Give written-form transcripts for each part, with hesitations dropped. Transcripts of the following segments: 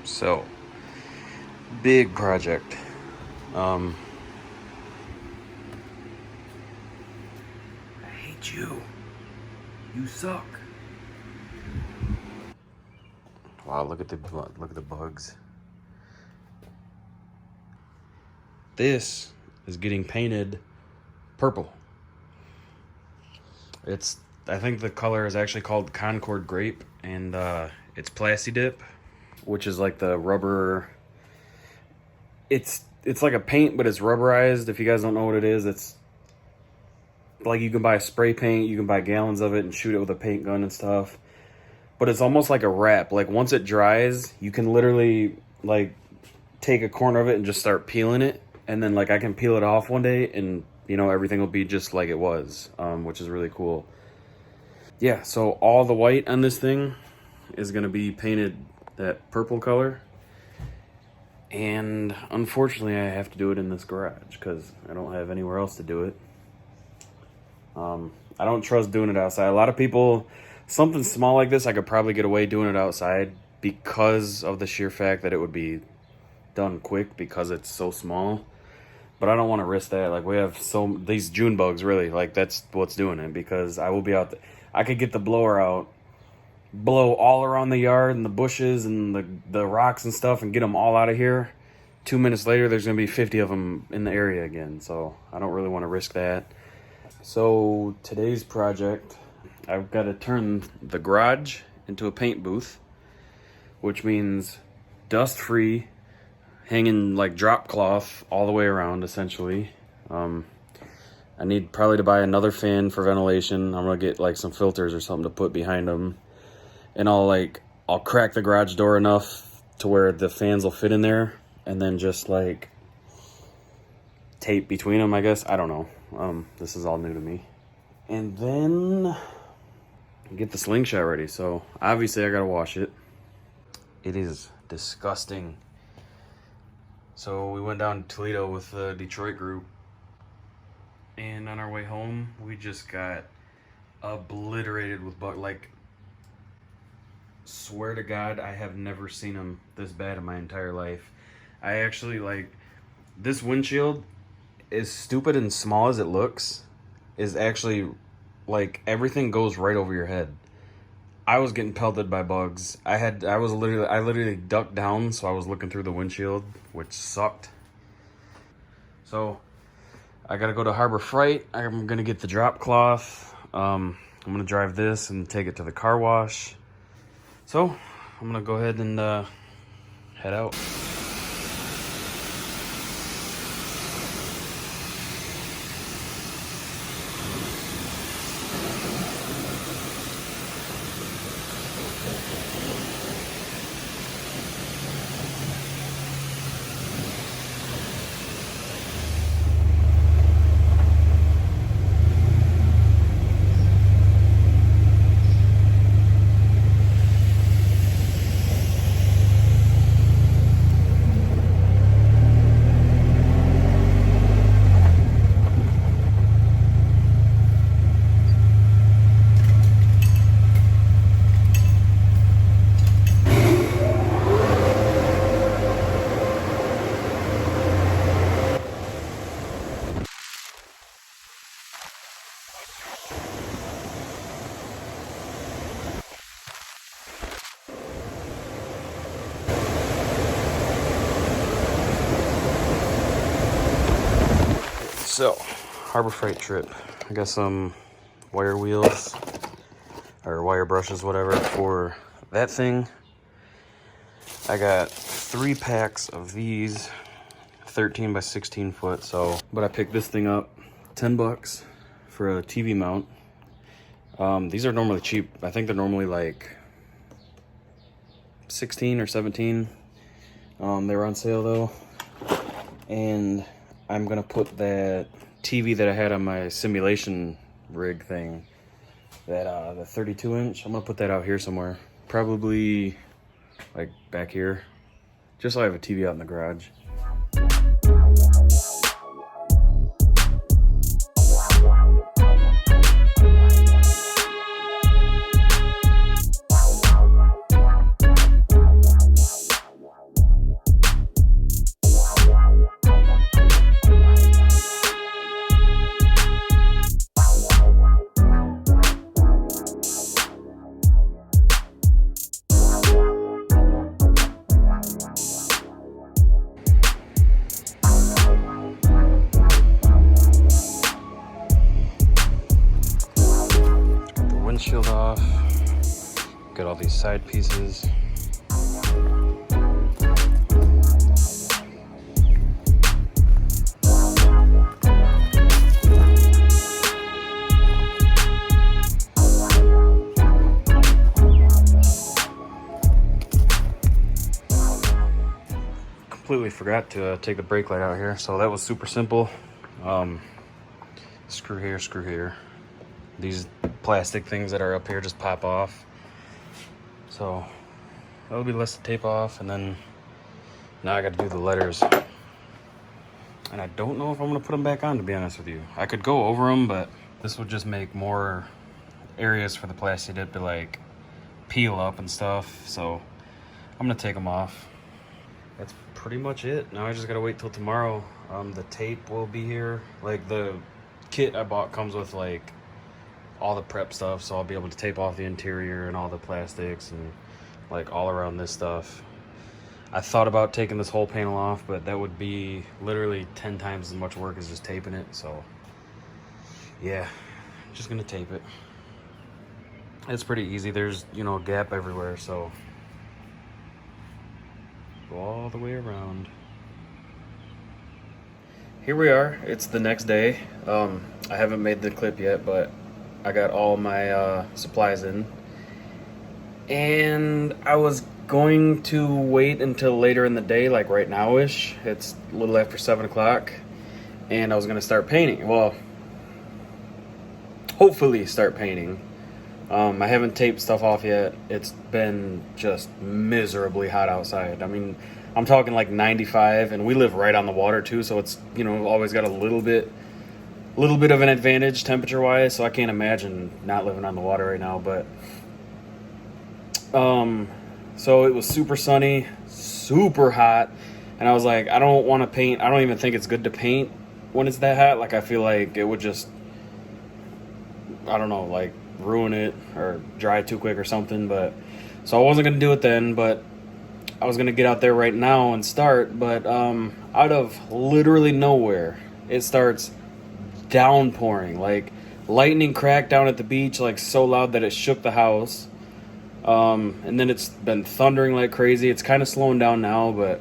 So, big project. I hate you. You suck. Wow, look at the bugs. This is getting painted purple. I think the color is actually called Concord Grape, and it's Plasti Dip, which is like the rubber. It's like a paint, but it's rubberized. If you guys don't know what it is, it's like you can buy spray paint, you can buy gallons of it and shoot it with a paint gun and stuff. But it's almost like a wrap. Like once it dries, you can literally like take a corner of it and just start peeling it, and then like I can peel it off one day, and you know everything will be just like it was, which is really cool. Yeah, so all the white on this thing is gonna be painted that purple color, and unfortunately I have to do it in this garage because I don't have anywhere else to do it. I don't trust doing it outside. A lot of people, something small like this, I could probably get away doing it outside because of the sheer fact that it would be done quick because it's so small. But I don't want to risk that. Like we have these June bugs, really, like that's what's doing it, because I will be out there. I could get the blower out, blow all around the yard and the bushes and the rocks and stuff and get them all out of here. 2 minutes later, there's going to be 50 of them in the area again. So I don't really want to risk that. So today's project, I've got to turn the garage into a paint booth, which means dust-free, hanging like drop cloth all the way around, essentially. I need probably to buy another fan for ventilation. I'm gonna get like some filters or something to put behind them, and I'll crack the garage door enough to where the fans will fit in there, and then just like tape between them, I guess. I don't know. This is all new to me. And then get the Slingshot ready. So obviously I gotta wash it. It is disgusting. So we went down to Toledo with the Detroit group, and on our way home we just got obliterated with bugs. Like, swear to God, I have never seen them this bad in my entire life. I actually, like, this windshield, as stupid and small as it looks, is actually like everything goes right over your head. I was getting pelted by bugs. I literally ducked down, so I was looking through the windshield, which sucked. So I gotta go to Harbor Freight. I'm gonna get the drop cloth. I'm gonna drive this and take it to the car wash. So I'm gonna go ahead and head out. So, Harbor Freight trip. I got some wire wheels, or wire brushes, whatever, for that thing. I got 3 packs of these, 13 by 16 foot, so. But I picked this thing up, 10 bucks for a TV mount. These are normally cheap. I think they're normally like 16 or 17. They were on sale though. And I'm gonna put that TV that I had on my simulation rig thing, that the 32 inch, I'm gonna put that out here somewhere, probably like back here, just so I have a TV out in the garage. side pieces. Completely forgot to take the brake light out here, so that was super simple. Screw here, screw here. These plastic things that are up here just pop off. So that'll be less to tape off, and then now I got to do the letters. And I don't know if I'm gonna put them back on, to be honest with you. I could go over them, but this would just make more areas for the Plasti Dip to like peel up and stuff. So I'm gonna take them off. That's pretty much it. Now I just gotta wait till tomorrow. The tape will be here. Like the kit I bought comes with like all the prep stuff, so I'll be able to tape off the interior and all the plastics and like all around this stuff. I thought about taking this whole panel off, but that would be literally 10 times as much work as just taping it. So yeah, just gonna tape it. It's pretty easy. There's, you know, a gap everywhere, so go all the way around. Here we are. It's the next day. I haven't made the clip yet, but I got all my supplies in. And I was going to wait until later in the day, like right now-ish. It's a little after 7 o'clock. And I was going to start painting. Well, hopefully start painting. I haven't taped stuff off yet. It's been just miserably hot outside. I mean, I'm talking like 95, and we live right on the water too, so it's, you know, always got a little bit of an advantage temperature-wise, so I can't imagine not living on the water right now. But so it was super sunny, super hot, and I was like, I don't want to paint. I don't even think it's good to paint when it's that hot. Like, I feel like it would just, I don't know, like ruin it or dry too quick or something. But so I wasn't gonna do it then, but I was gonna get out there right now and start. But out of literally nowhere, it starts downpouring, like lightning cracked down at the beach, like so loud that it shook the house. And then it's been thundering like crazy. It's kind of slowing down now, but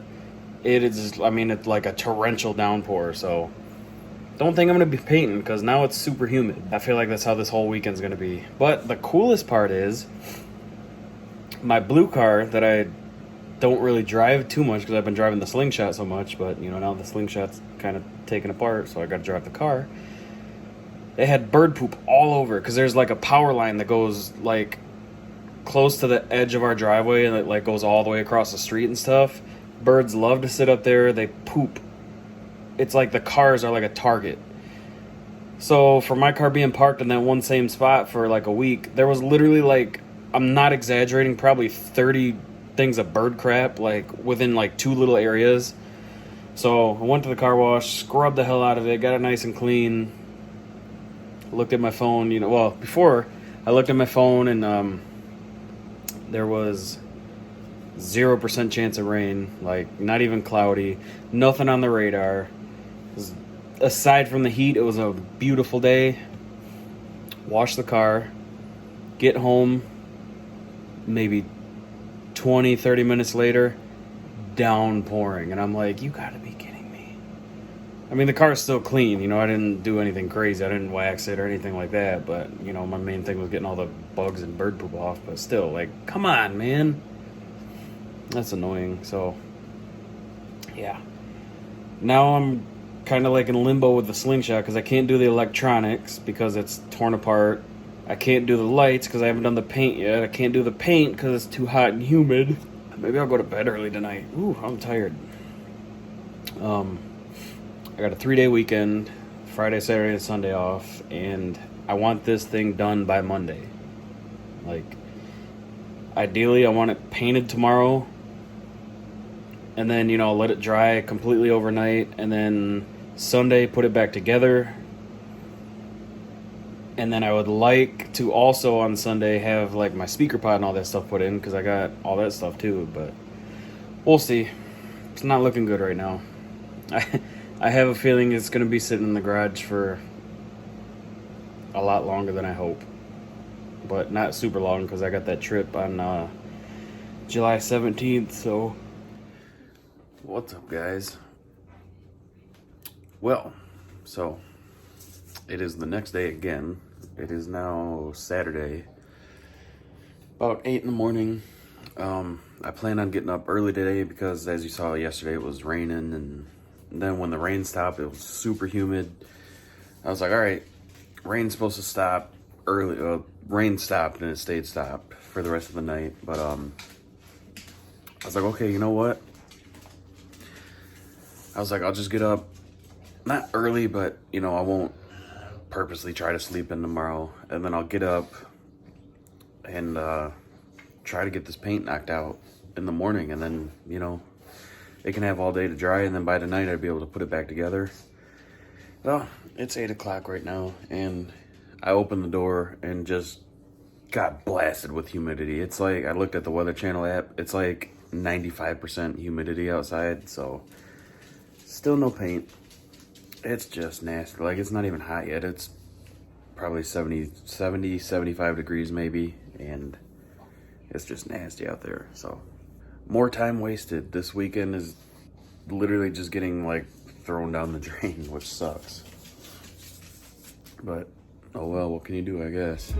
it is, I mean, it's like a torrential downpour. So don't think I'm gonna be painting because now it's super humid. I feel like that's how this whole weekend's gonna be. But the coolest part is my blue car that I don't really drive too much because I've been driving the Slingshot so much, but you know, now the Slingshot's kind of taken apart, so I gotta drive the car. They had bird poop all over because there's like a power line that goes like close to the edge of our driveway, and it like goes all the way across the street and stuff. Birds love to sit up there. They poop. It's like the cars are like a target. So for my car being parked in that one same spot for like a week, there was literally like, I'm not exaggerating, probably 30 things of bird crap like within like 2 little areas. So I went to the car wash, scrubbed the hell out of it, got it nice and clean. Looked at my phone, you know, well, before I looked at my phone, and there was 0% chance of rain, like not even cloudy, nothing on the radar. Aside from the heat, it was a beautiful day. Wash the car, get home, maybe 20-30 minutes later, downpouring, and I'm like, you gotta be kidding me. I mean, the car's still clean, you know, I didn't do anything crazy, I didn't wax it or anything like that, but you know, my main thing was getting all the bugs and bird poop off. But still, like, come on, man, that's annoying. So yeah, now I'm kind of like in limbo with the Slingshot because I can't do the electronics because it's torn apart. I can't do the lights because I haven't done the paint yet. I can't do the paint because it's too hot and humid. Maybe I'll go to bed early tonight. Ooh, I'm tired. I got a 3-day weekend, Friday, Saturday, and Sunday off, and I want this thing done by Monday. Like, ideally, I want it painted tomorrow, and then, you know, let it dry completely overnight, and then Sunday put it back together. And then I would like to also on Sunday have like my speaker pod and all that stuff put in because I got all that stuff too, but we'll see. It's not looking good right now. I have a feeling it's going to be sitting in the garage for a lot longer than I hope, but not super long because I got that trip on July 17th, so what's up, guys? Well, so it is the next day again. It is now Saturday, about 8 in the morning. I plan on getting up early today because, as you saw yesterday, it was raining, and then when the rain stopped, it was super humid. I was like, all right, rain's supposed to stop early. Rain stopped and it stayed stopped for the rest of the night, but I was like, okay, you know what? I was like, I'll just get up, not early, but, you know, I won't purposely try to sleep in tomorrow. And then I'll get up and try to get this paint knocked out in the morning. And then, you know, it can have all day to dry. And then by tonight, I'd be able to put it back together. Well, it's 8 o'clock right now. And I opened the door and just got blasted with humidity. It's like, I looked at the Weather Channel app. It's like 95% humidity outside, so still no paint. It's just nasty. Like, it's not even hot yet. It's probably 75 degrees maybe, and it's just nasty out there. So more time wasted. This weekend is literally just getting like thrown down the drain, which sucks. But oh well, what can you do, I guess.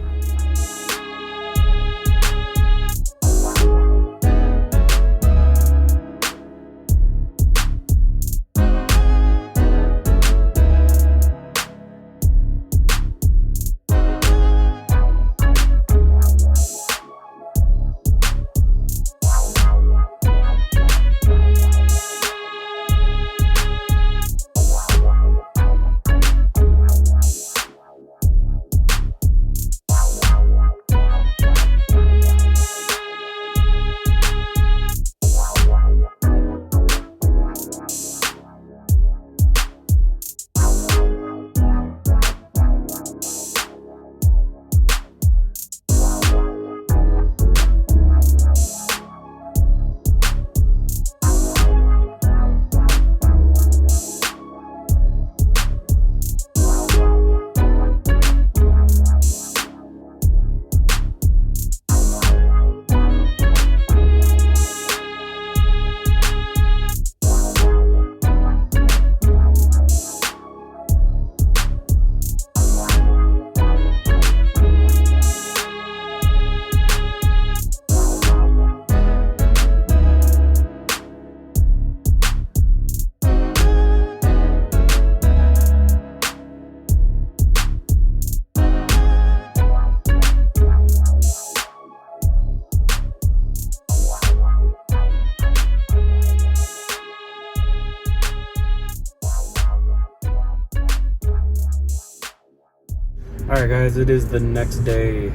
Alright guys, it is the next day.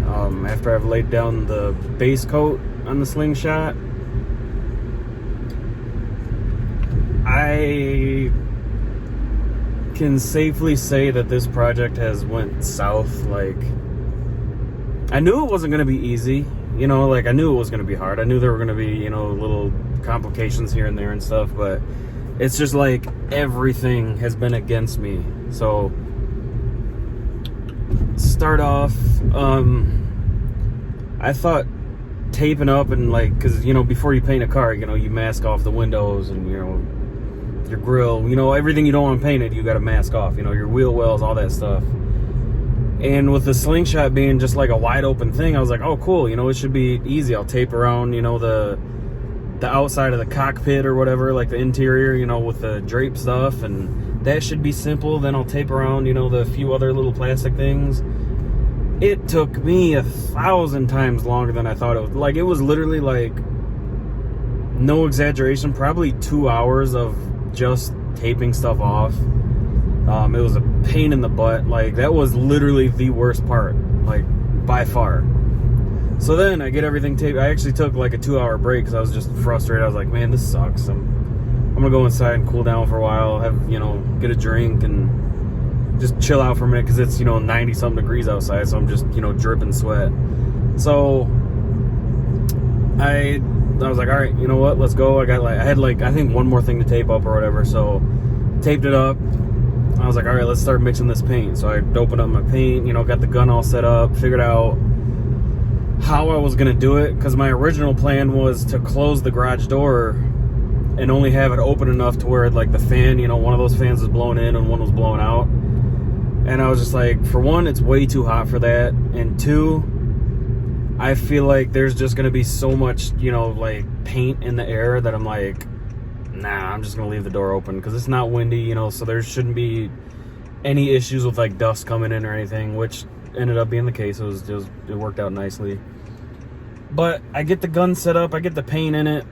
After I've laid down the base coat on the Slingshot, I can safely say that this project has went south. Like, I knew it wasn't going to be easy, you know, like I knew it was going to be hard. I knew there were going to be, you know, little complications here and there and stuff, but it's just like everything has been against me. So start off, I thought taping up and like, because, you know, before you paint a car, you know, you mask off the windows and, you know, your grill, you know, everything you don't want painted, you got to mask off, you know, your wheel wells, all that stuff. And with the Slingshot being just like a wide open thing, I was like, oh cool, you know, it should be easy. I'll tape around, you know, the outside of the cockpit or whatever, like the interior, you know, with the drape stuff, and that should be simple. Then I'll tape around, you know, the few other little plastic things. It took me 1,000 times longer than I thought it was. Like, it was literally like, no exaggeration, probably 2 hours of just taping stuff off. It was a pain in the butt. Like, that was literally the worst part, like, by far. So then I get everything taped. I actually took like a 2-hour break because I was just frustrated. I was like, man, this sucks. I'm gonna go inside and cool down for a while, have, you know, get a drink and just chill out for a minute because it's, you know, 90 something degrees outside, so I'm just, you know, dripping sweat. So I was like, all right, you know what, let's go. I had I think one more thing to tape up or whatever, so taped it up. I was like, all right, let's start mixing this paint. So I opened up my paint, you know, got the gun all set up, figured out how I was gonna do it, because my original plan was to close the garage door and only have it open enough to where like the fan, you know, one of those fans was blowing in and one was blowing out. And I was just like, for one, it's way too hot for that, and two, I feel like there's just gonna be so much, you know, like paint in the air that I'm like, nah, I'm just gonna leave the door open because it's not windy, you know, so there shouldn't be any issues with like dust coming in or anything, which ended up being the case. It worked out nicely. But I get the gun set up, I get the paint in it,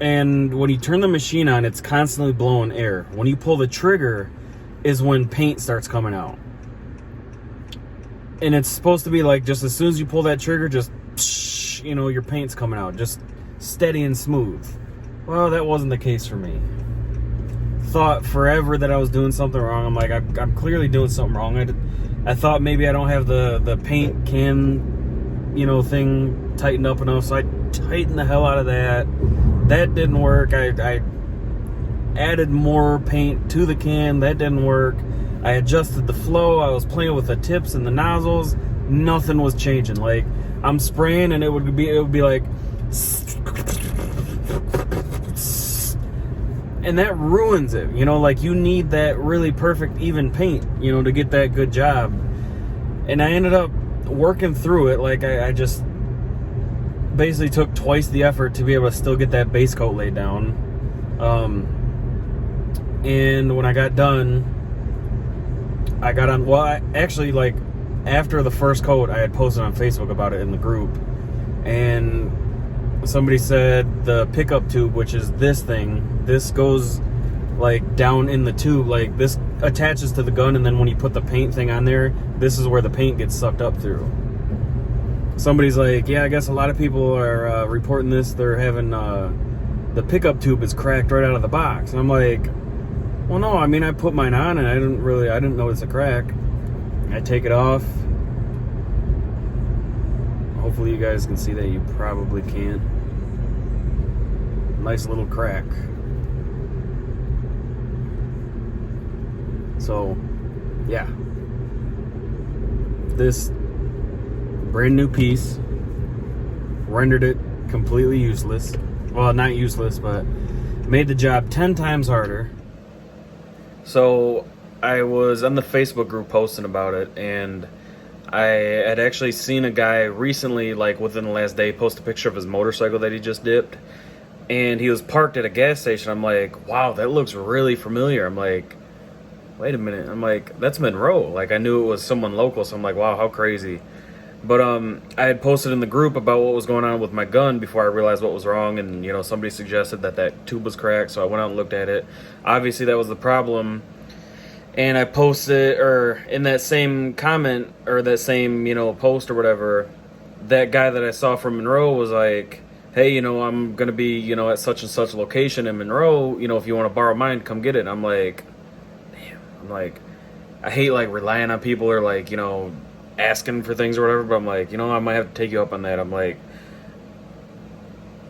and when you turn the machine on, it's constantly blowing air. When you pull the trigger is when paint starts coming out. And it's supposed to be like, just as soon as you pull that trigger, just, you know, your paint's coming out, just steady and smooth. Well, that wasn't the case for me. Thought forever that I was doing something wrong. I'm like, I'm clearly doing something wrong. I thought maybe I don't have the paint can, you know, thing tightened up enough, so I tightened the hell out of that. That didn't work. I added more paint to the can. That didn't work. I adjusted the flow. I was playing with the tips and the nozzles. Nothing was changing. Like, I'm spraying and it would be like, and that ruins it. You know, like, you need that really perfect even paint, you know, to get that good job. And I ended up working through it. Like, I just basically took twice the effort to be able to still get that base coat laid down. And when I got done, I got on, well, I actually, like, after the first coat, I had posted on Facebook about it in the group, and somebody said the pickup tube, which is this thing, this goes like down in the tube, like this attaches to the gun, and then when you put the paint thing on there, this is where the paint gets sucked up through. Somebody's like, yeah, I guess a lot of people are reporting this, they're having the pickup tube is cracked right out of the box. And I'm like, well, no, I mean, I put mine on and I didn't notice a crack. I take it off. Hopefully you guys can see that. You probably can't. Nice little crack. So, yeah. This brand new piece rendered it completely useless. Well, not useless, but made the job 10 times harder. So I was on the Facebook group posting about it, and I had actually seen a guy recently, like within the last day, post a picture of his motorcycle that he just dipped, and he was parked at a gas station. I'm like, wow, that looks really familiar. I'm like, wait a minute. I'm like, that's Monroe. Like, I knew it was someone local, so I'm like, wow, how crazy. But I had posted in the group about what was going on with my gun before I realized what was wrong, and, you know, somebody suggested that tube was cracked, so I went out and looked at it. Obviously, that was the problem. And I posted, or in that same comment, or that same, you know, post or whatever, that guy that I saw from Monroe was like, hey, you know, I'm going to be, you know, at such and such location in Monroe, you know, if you want to borrow mine, come get it. And I'm like, damn, I'm like, I hate, like, relying on people or, like, you know, asking for things or whatever, but I'm like, you know, I might have to take you up on that. I'm like,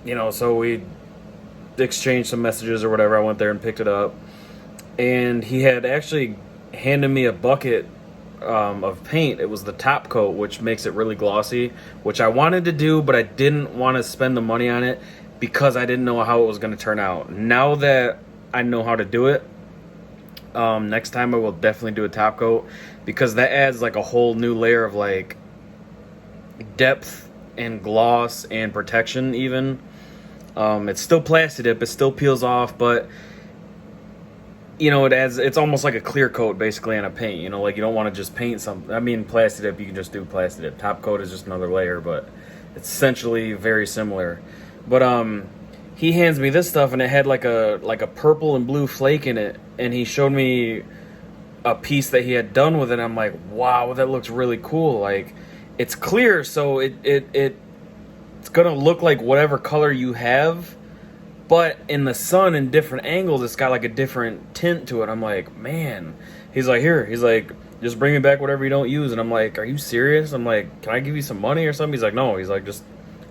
you know, so we exchanged some messages or whatever. I went there and picked it up, and he had actually handed me a bucket of paint. It was the top coat, which makes it really glossy, which I wanted to do, but I didn't want to spend the money on it because I didn't know how it was going to turn out. Now that I know how to do it, next time I will definitely do a top coat, because that adds like a whole new layer of like depth and gloss and protection even. It's still Plasti Dip, it still peels off, but you know, it's almost like a clear coat basically on a paint. You know, like you don't want to just paint something. I mean, Plasti Dip, you can just do Plasti Dip. Top coat is just another layer, but it's essentially very similar. But he hands me this stuff, and it had like a purple and blue flake in it, and he showed me a piece that he had done with it. And I'm like, wow, that looks really cool. Like, it's clear, so it's gonna look like whatever color you have, but in the sun in different angles, it's got like a different tint to it. I'm like, man. He's like, here. He's like, just bring me back whatever you don't use. And I'm like, are you serious? I'm like, can I give you some money or something? He's like, no. He's like,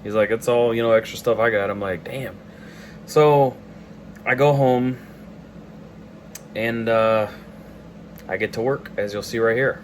it's all, you know, extra stuff I got. I'm like, damn. So I go home, and I get to work, as you'll see right here.